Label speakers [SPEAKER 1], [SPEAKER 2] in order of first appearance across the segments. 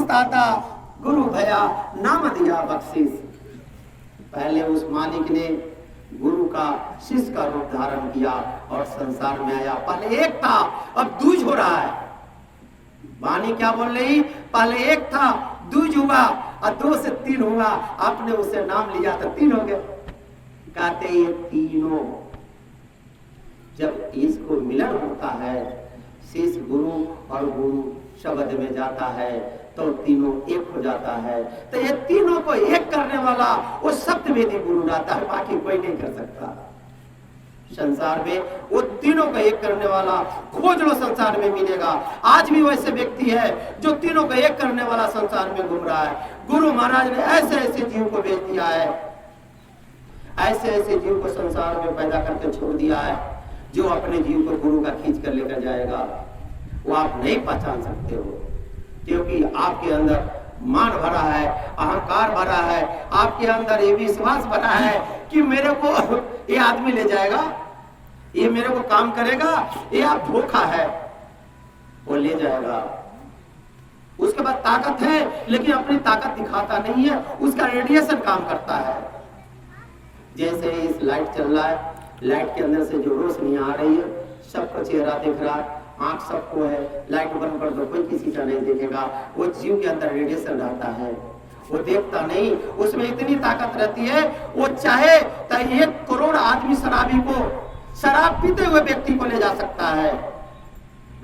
[SPEAKER 1] दाता गुरु भया नाम दिया बख्शिश। पहले उस मालिक ने गुरु का शिष्य का रूप धारण किया और संसार में आया। पहले एक था, अब दूज हो रहा है। वाणी क्या बोल रही? पहले एक था, दूज हुआ और 2 से 3 हुआ। आपने उसे नाम लिया तो 3 हो गए। कहते ये तीनों जब इसको मिलन होता है, शिष्य गुरु और गुरु शब्द में जाता है तो तीनों एक हो जाता है। तो ये तीनों को एक करने वाला वो सप्तवेदी गुरु रहता है, बाकी कोई नहीं कर सकता। संसार में वो तीनों को एक करने वाला खोज लो, संसार में मिलेगा। आज भी वैसे व्यक्ति है जो तीनों को एक करने वाला संसार में घूम रहा है। गुरु महाराज ने ऐसे ऐसे जीव को भेज दिया है, ऐसे ऐसे जीव को संसार में पैदा करके छोड़ दिया है, जो अपने जीव को गुरु का खींच कर लेकर जाएगा। वो आप नहीं पहचान सकते हो, क्योंकि आपके अंदर मान भरा है, अहंकार भरा है, आपके अंदर ये विश्वास भरा है कि मेरे को ये आदमी ले जाएगा, ये मेरे को काम करेगा, ये आप धोखा है, वो ले जाएगा। उसके बाद ताकत है, लेकिन अपनी ताकत दिखाता नहीं है, उसका रेडिएशन काम करता है। जैसे इस लाइट चल रहा है, लाइट के अंदर से जो रोशनी आ रही है, सबका चेहरा दिख रहा है, आंख सबको है, लाइट बंद कर दो कोई किसी का नहीं देखेगा। वो जीव के अंदर रेडिएशन रहता है, वो देखता नहीं, उसमें इतनी ताकत रहती है, वो चाहे तो 1 करोड़ आदमी शराबी को, शराब पीते हुए व्यक्ति को ले जा सकता है।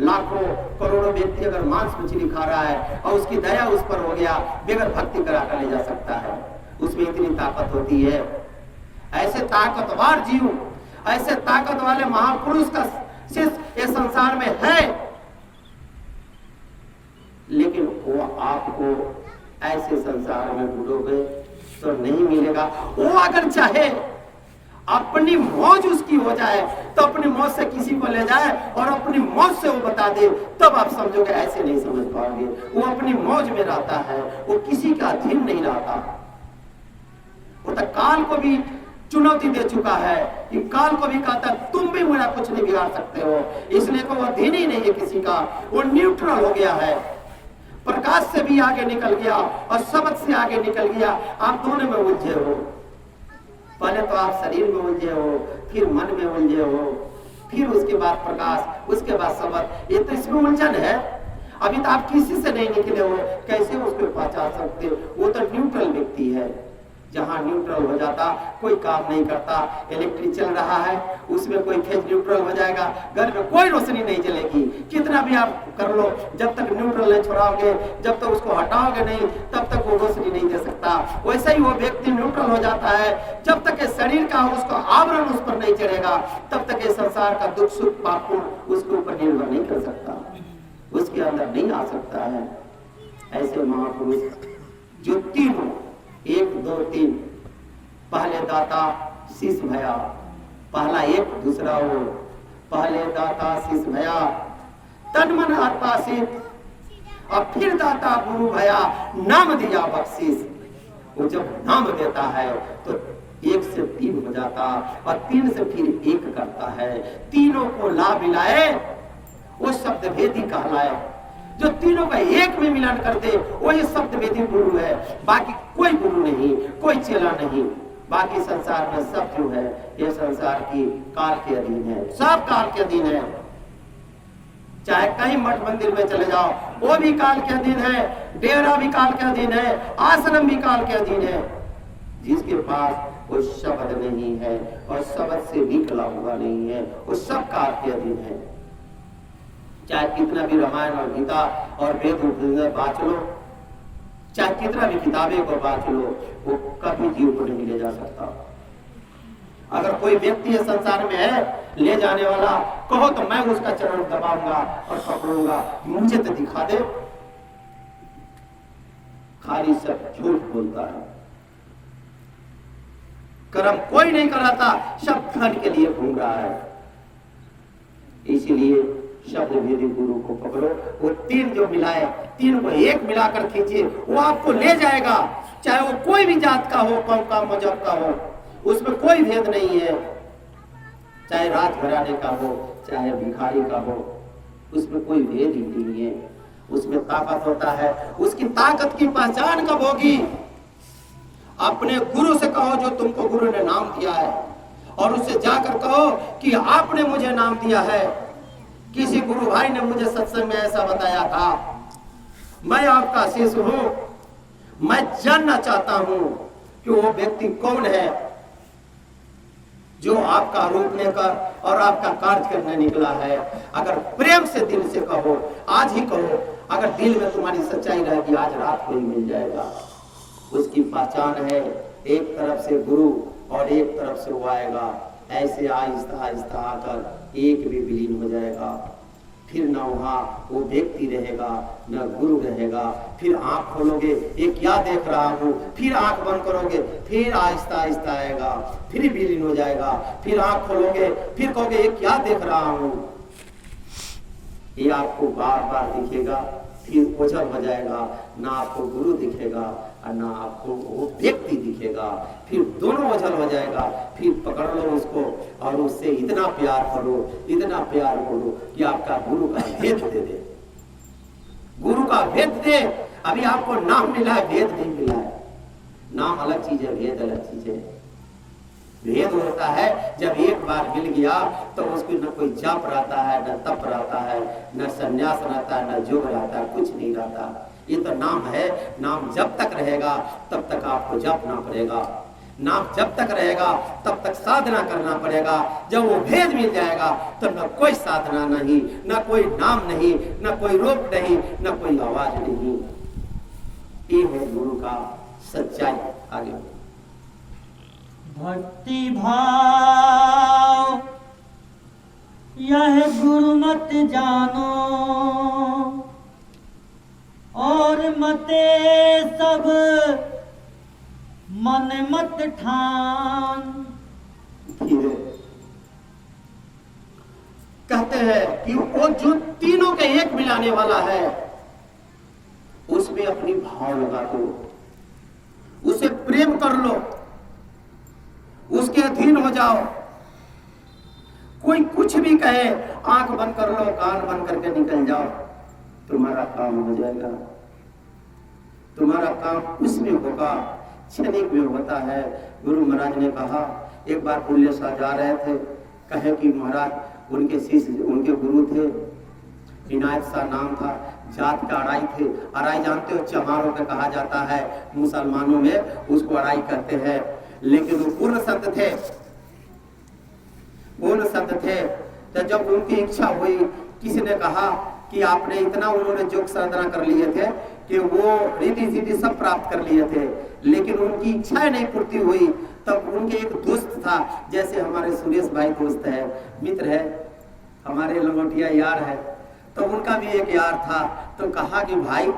[SPEAKER 1] लाखों करोड़ों व्यक्ति अगर मांस मछली खा रहा है और उसकी दया उस पर हो गया, बगैर भक्ति कराकर ले जा सकता है। उसमें इतनी ताकत होती है। ऐसे ताकतवर जीव, ऐसे ताकत वाले महापुरुष का शिष्य ये संसार में है, लेकिन वो आपको ऐसे संसार में ढूंढोगे तो नहीं मिलेगा। वो अगर चाहे अपनी मौज उसकी हो जाए तो अपनी मौज से किसी को ले जाए और अपनी मौज से वो बता दे, तब आप समझोगे। ऐसे नहीं समझ पाओगे। वो अपनी मौज में रहता है, वो किसी का अधीन नहीं रहता। वो तो काल को भी चुनौती दे चुका है कि काल को भी कहता है तुम भी मेरा कुछ नहीं बिगाड़ सकते हो, इसलिए को वो अधीन ही नहीं है किसी का, वो न्यूट्रल हो गया है। प्रकाश से भी आगे निकल गया और शब्द से आगे निकल गया। आप दोनों में उलझे हो। पहले तो आप शरीर में उलझे हो, फिर मन में उलझे हो, फिर उसके बाद प्रकाश, उसके बाद शब्द। ये तो इसमें उलझन है। अभी तो आप किसी से नहीं निकले हो, कैसे उसको पहचान सकते? वो तो न्यूट्रल व्यक्ति है। जहां न्यूट्रल हो जाता, कोई काम नहीं करता। इलेक्ट्रिक चल रहा है, उसमें कोई फेज न्यूट्रल हो जाएगा, घर में कोई रोशनी नहीं जलेगी। कितना भी आप कर लो, जब तक न्यूट्रल नहीं छोड़ाओगे, जब तक उसको हटाओगे नहीं, तब तक वो रोशनी नहीं दे सकता। वैसे ही वो व्यक्ति न्यूट्रल हो जाता है। जब तक ये शरीर का उसका आवरण उस पर नहीं चढ़ेगा, तब तक ये संसार का दुख सुख पाप उसके ऊपर निर्भर नहीं कर सकता, उसके अंदर नहीं आ सकता है। ऐसे महापुरुष जो तीनों 1 2 3, पहले दाता शिष्य भया, पहला एक दूसरा हो, पहले दाता शिष्य भया, तन मन आत्मा सिद्ध, और फिर दाता गुरु भया, नाम दिया बख्शिश। वो जब नाम देता है तो 1 से 3 हो जाता और 3 से फिर 1 करता है। तीनों को ला मिलाए वो शब्द भेदी कहलाए। जो तीनों का एक में मिलन कर दे वही शब्दवेदी गुरु है। बाकी कोई गुरु नहीं, कोई चेला नहीं। बाकी संसार में सब जो है ये संसार की काल के अधीन है, सब काल के अधीन है। चाहे कहीं मठ मंदिर में चले जाओ, वो भी काल के अधीन है, डेरा भी काल के अधीन है, आश्रम भी काल के अधीन है। जिसके पास वो शब्द नहीं है और शब्द से निकला हुआ नहीं है, वो सब काल के अधीन है। चाहे कितना भी रामायण और गीता और वेद बांच लो, चाहे कितना भी किताबें को बांच लो, वो कभी जीव को नहीं ले जा सकता। अगर कोई व्यक्ति इस संसार में है ले जाने वाला, कहो तो मैं उसका चरण दबाऊंगा और पकड़ूंगा, मुझे तो दिखा दे। खाली सब झूठ बोलता है, कर्म कोई नहीं कराता, सब धन के लिए घूम रहा है। इसीलिए शब्द भेदी गुरु को पकड़ो। वो 3 जो मिलाए, 3 को एक मिलाकर खींचिए, वो आपको ले जाएगा। चाहे वो कोई भी जात का हो, कौम का, मजहब का हो, उसमें कोई भेद नहीं है। चाहे राज घराने का हो, चाहे भिखारी का हो, उसमें कोई भेद ही नहीं है। उसमें ताकत होता है। उसकी ताकत की पहचान कब होगी? अपने गुरु से कहो जो तुमको गुरु ने नाम दिया है, और उससे जाकर कहो कि आपने मुझे नाम दिया है, किसी गुरु भाई ने मुझे सत्संग में ऐसा बताया था, मैं आपका शिष्य हूं, मैं जानना चाहता हूं कि वो व्यक्ति कौन है जो आपका रूप लेकर और आपका कार्य करने निकला है। अगर प्रेम से दिल से कहो, आज ही कहो, अगर दिल में तुम्हारी सच्चाई रहेगी आज रात को ही मिल जाएगा। उसकी पहचान है, एक तरफ से गुरु और एक तरफ से वो आएगा, ऐसे आहिस्ता आहिस्ता आकर एक भी विलीन हो जाएगा। फिर ना वहाँ वो व्यक्ति रहेगा, ना गुरु रहेगा। फिर आंख खोलोगे, ये क्या देख रहा हूँ, फिर आंख बंद करोगे, फिर आहिस्ता आहिस्ता आएगा, फिर विलीन हो जाएगा। फिर आंख खोलोगे, फिर कहोगे ये क्या देख रहा हूँ, ये आपको बार बार दिखेगा, फिर ओझल हो जाएगा। ना आपको गुरु दिखेगा और ना आपको वो व्यक्ति दिखेगा, फिर दोनों ओझल हो जाएगा। फिर पकड़ लो उसको और उससे इतना प्यार करो, इतना प्यार करो कि आपका गुरु का भेद दे दे, गुरु का भेद दे। अभी आपको नाम मिला है, भेद नहीं मिला है। नाम अलग चीज है, भेद अलग चीज है। भेद होता है जब एक बार मिल गया तो उसको न कोई जप रहता है, न तप रहता है, न संन्यास रहता है, न योग रहता है, कुछ नहीं रहता। ये तो नाम है। नाम जब तक रहेगा तब तक आपको जपना पड़ेगा, नाम जब तक रहेगा तब तक साधना करना पड़ेगा। जब वो भेद मिल जाएगा तो न कोई साधना नहीं, न कोई नाम नहीं, न कोई रूप नहीं, न कोई आवाज नहीं। ये है गुरु का सच्चाई। आगे
[SPEAKER 2] भक्ति भाव यह गुरु मत जानो, और मते सब मन मत ठान।
[SPEAKER 1] कहते हैं कि वो जो तीनों के एक मिलाने वाला है, उसमें अपनी भाव लगा दो, उसे प्रेम कर लो, उसके अधीन हो जाओ। कोई कुछ भी कहे, आंख बंद कर लो, कान बंद करके निकल जाओ, तुम्हारा काम हो जाएगा। तुम्हारा काम उसमें होगा, क्षणिक में होता है। गुरु महाराज ने कहा, एक बार पुण्य शाह जा रहे थे, कहे कि महाराज उनके शिष्य, उनके गुरु थे, इनायत शाह नाम था, जात का अड़ाई थे। अड़ाई जानते हो, चमारों का कहा जाता है, मुसलमानों में उसको अड़ाई कहते हैं। लेकिन वो पूर्ण संत थे, पूर्ण संत थे। तो जब उनकी इच्छा हुई, किसी ने कहा कि आपने इतना, उन्होंने योग साधना कर लिए थे कि वो रीति सीधी सब प्राप्त कर लिए थे, लेकिन उनकी इच्छाएं नहीं पूर्ति हुई। तब उनके एक दोस्त था, जैसे हमारे सुरेश भाई दोस्त है, मित्र है, हमारे लंगोटिया यार है, तो उनका भी एक यार था। तो कहा कि भाई,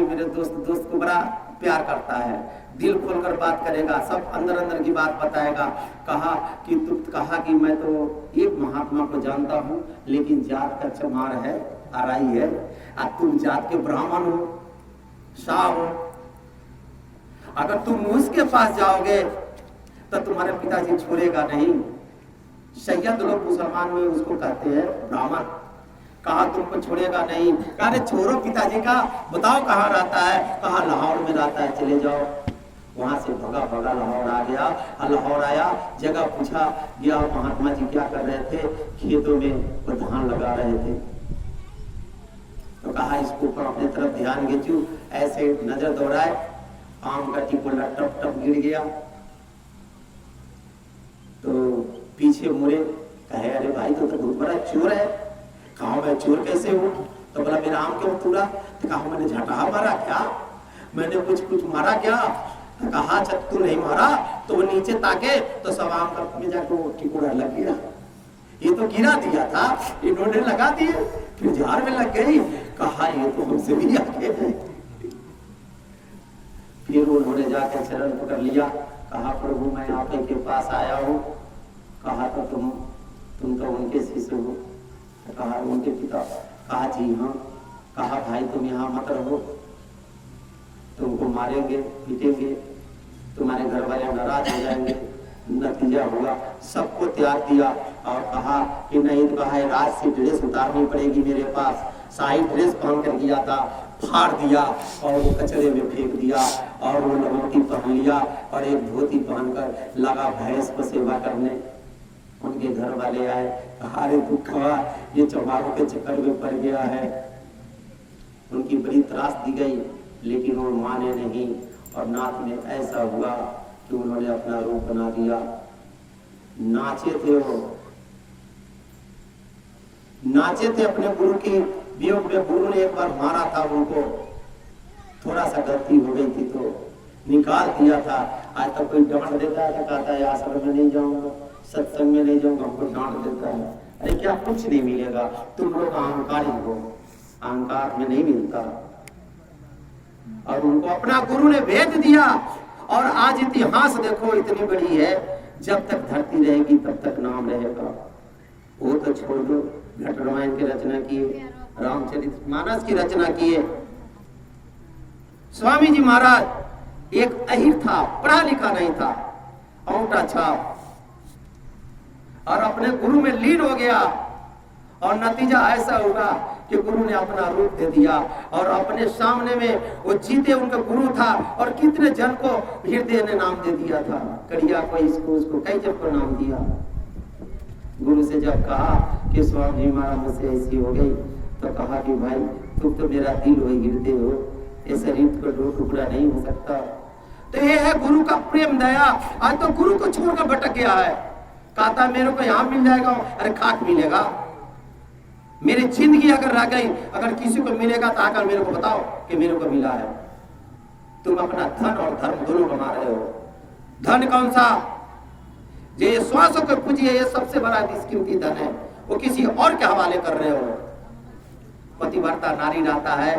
[SPEAKER 1] मेरे दोस्त को बड़ा प्यार करता है, दिल खोलकर बात करेगा, सब अंदर अंदर की बात बताएगा। कहा कि मैं तो एक महात्मा को जानता हूँ, लेकिन जात का चमार है, अराई है, और तुम जात के ब्राह्मण हो, शाह हो। अगर तुम उसके पास जाओगे तो तुम्हारे पिताजी छोड़ेगा नहीं। सैयद लोग मुसलमान में उसको कहते हैं ब्राह्मण। कहा तुमको छोड़ेगा नहीं। कहा छोड़ो पिताजी का, बताओ कहाँ रहता है। कहा लाहौर में रहता है, चले जाओ। वहां से भगा लाहौर आ गया। लाहौर आया, जगह पूछा गया, महात्मा जी क्या कर रहे थे? खेतों में वो धान लगा रहे थे। तो कहा इसको ऊपर अपने तरफ ध्यान खींचू, ऐसे नजर दौड़ाए, आम का टिकोला टप टप गिर गया। तो पीछे मुड़े, कहे अरे भाई तो बहुत बड़ा चोर है। कहा मैं चोर कैसे हूँ? तो बोला मेरा आम क्यों तोड़ा? तो कहा मैंने झटहा मारा क्या? मैंने कुछ मारा क्या? तो कहा जब तू नहीं मारा तो वो नीचे ताके तो सब आम का में जाकर वो टिकोड़ा लग गया। ये तो गिरा दिया था, इन्होंने लगा दिए, फिर झाड़ में लग गई। कहा ये तो हमसे भी आगे है। फिर उन्होंने जाकर चरण पकड़ लिया। कहा प्रभु मैं आप के पास आया हूँ। कहा तो तुम तो उनके शिष्य हो। कहा उनके पिता। कहा जी हाँ। कहा भाई तुम यहाँ मत रहो, तुमको मारेंगे पीटेंगे, तुम्हारे घर वाले नाराज हो जाएंगे, नतीजा होगा। सबको त्याग दिया और कहा कि नहीं, तो कहा राज से ड्रेस उतारनी पड़ेगी मेरे पास, शाही ड्रेस पहन कर गया था, फाड़ दिया और वो कचरे में फेंक दिया और वो लंगोटी पहन लिया और एक धोती पहनकर लगा भैंस को सेवा करने। उनके घर वाले आए, कहा रे दुखवा ये चौहारों के चक्कर में पड़ गया है। उनकी बड़ी त्रास दी गई, लेकिन वो माने नहीं और नाथ में ऐसा हुआ कि उन्होंने अपना रूप बना दिया। नाचे थे वो, नाचे थे अपने गुरु की वियोग में। गुरु ने एक बार मारा था उनको, थोड़ा सा गलती हो गई थी तो निकाल दिया था। आज तक कोई डांट देता है, कहता है आश्रम में नहीं जाऊंगा, सत्संग में नहीं जाऊंगा, हमको डांट देता है। अरे क्या कुछ नहीं मिलेगा, तुम लोग अहंकारी हो, अहंकार में नहीं मिलता। और उनको अपना गुरु ने भेज दिया और आज इतिहास देखो इतनी बड़ी है, जब तक धरती रहेगी तब तक नाम रहेगा। वो तो छोड़ दो, घट रामायण की रचना किए, रामचरितमानस की रचना किए। स्वामी जी महाराज एक अहिर था, पढ़ा लिखा नहीं था, अंगूठा छाप, और अपने गुरु में लीन हो गया और नतीजा ऐसा हुआ कि गुरु ने अपना रूप दे दिया और अपने सामने में वो जीते उनका गुरु था और कितने जन को हृदय ने नाम दे दिया था। कड़िया को, इसको, उसको, कई जन को नाम दिया। गुरु से जब कहा कि स्वामी जी महाराज मुझसे ऐसी हो गई, तो कहा कि भाई तुम तो मेरा दिल हो, हृदय हो, ये शरीर को दो टुकड़ा नहीं हो सकता। तो ये है गुरु का प्रेम दया। आज तो गुरु को छोड़कर भटक गया है, कहता मेरे को यहाँ मिल जाएगा, अरे खाक मिलेगा। मेरी जिंदगी अगर रह गई, अगर किसी को मिलेगा तो आकर मेरे को बताओ कि मेरे को मिला है। तुम अपना धन और धर्म दोनों कमा रहे हो। धन कौन सा? ये श्वासों को पूजिए, ये सबसे बड़ा निष्कीमती धन है, वो किसी और के हवाले कर रहे हो। पतिव्रता नारी रहता है,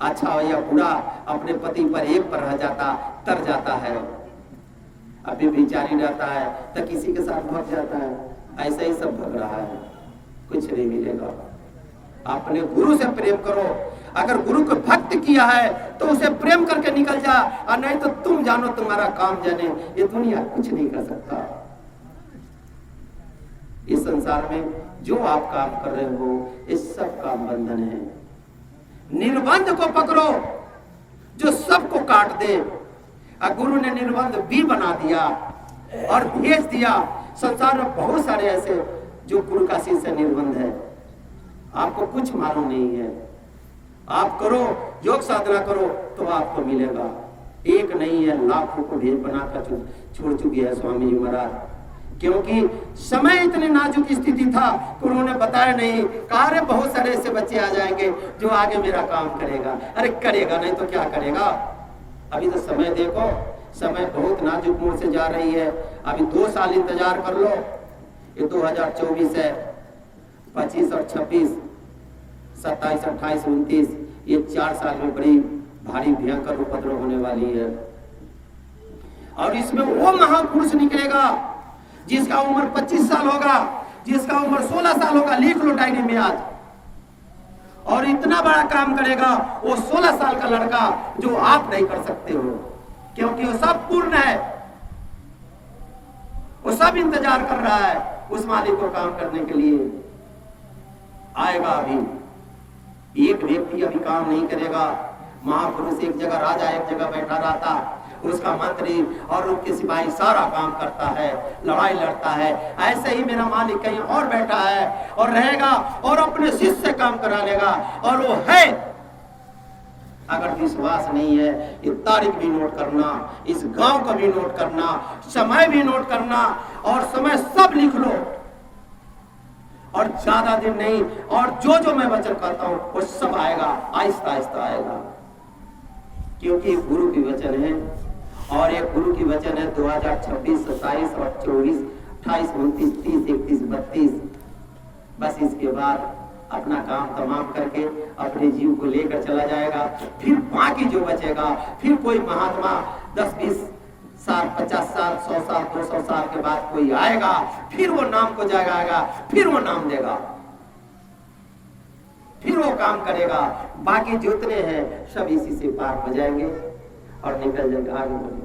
[SPEAKER 1] अच्छा हो या बुरा, अपने पति पर एक पर रह जाता, तर जाता है। अभी बेचारी रहता है तो किसी के साथ भग जाता है, ऐसा ही सब भग रहा है, कुछ नहीं मिलेगा। अपने गुरु से प्रेम करो। अगर गुरु को भक्त किया है तो उसे प्रेम करके निकल जा, और नहीं तो तुम जानो तुम्हारा काम जाने, ये दुनिया कुछ नहीं कर सकता। इस संसार में जो आप काम कर रहे हो, इस सब का बंधन है। निर्बंध को पकड़ो जो सबको काट दे। गुरु ने निर्बंध भी बना दिया और भेज दिया। संसार में बहुत सारे ऐसे जो गुरु का शिष्य निर्बंध है, आपको कुछ मालूम नहीं है। आप करो, योग साधना करो तो आपको मिलेगा। एक नहीं है, लाखों को भेद बनाकर छोड़ चुकी है स्वामी जी महाराज, क्योंकि समय इतनी नाजुक स्थिति था कि उन्होंने बताया नहीं। कहा रे बहुत सारे ऐसे बच्चे आ जाएंगे जो आगे मेरा काम करेगा। अरे करेगा नहीं तो क्या करेगा? अभी तो समय देखो, समय बहुत नाजुक मोड़ से जा रही है। अभी 2 साल इंतजार कर लो, ये 2024 है, 25 और 26, 27, 28, 29, ये 4 साल में बड़ी भारी भयंकर उपद्रव होने वाली है। और इसमें वो महापुरुष निकलेगा जिसका उम्र 25 साल होगा, जिसका उम्र 16 साल होगा। लिख लो डायरी में आज। और इतना बड़ा काम करेगा वो 16 साल का लड़का जो आप नहीं कर सकते हो, क्योंकि वो सब पूर्ण है। वो सब इंतजार कर रहा है उस मालिक को काम करने के लिए। आएगा अभी। एक व्यक्ति अभी काम नहीं करेगा। महापुरुष एक जगह राजा एक जगह बैठा रहता, उसका मंत्री और उनके सिपाही सारा काम करता है, लड़ाई लड़ता है। ऐसे ही मेरा मालिक कहीं और बैठा है और रहेगा और अपने शिष्य से काम करा लेगा, और वो है। अगर विश्वास नहीं है, ये तारीख भी नोट करना, इस गांव का भी नोट करना, समय भी नोट करना, और समय सब लिख लो। और ज्यादा दिन नहीं, और जो जो मैं वचन कहता हूं वो सब आएगा, आहिस्ता आहिस्ता आएगा, क्योंकि गुरु की वचन है। और एक गुरु की वचन है 2026, 27 और 24, 28, 29, 30, 31, 32। बस इसके बाद अपना काम तमाम करके अपने जीव को लेकर चला जाएगा। फिर बाकी जो बचेगा, फिर कोई महात्मा 10, 20 साल, 50 साल, 100 साल, 200 साल के बाद कोई आएगा, फिर वो नाम को जगाएगा, फिर वो नाम देगा, फिर वो काम करेगा। बाकी जितने हैं सब इसी से पार हो जाएंगे और निकल जाएगा आगे।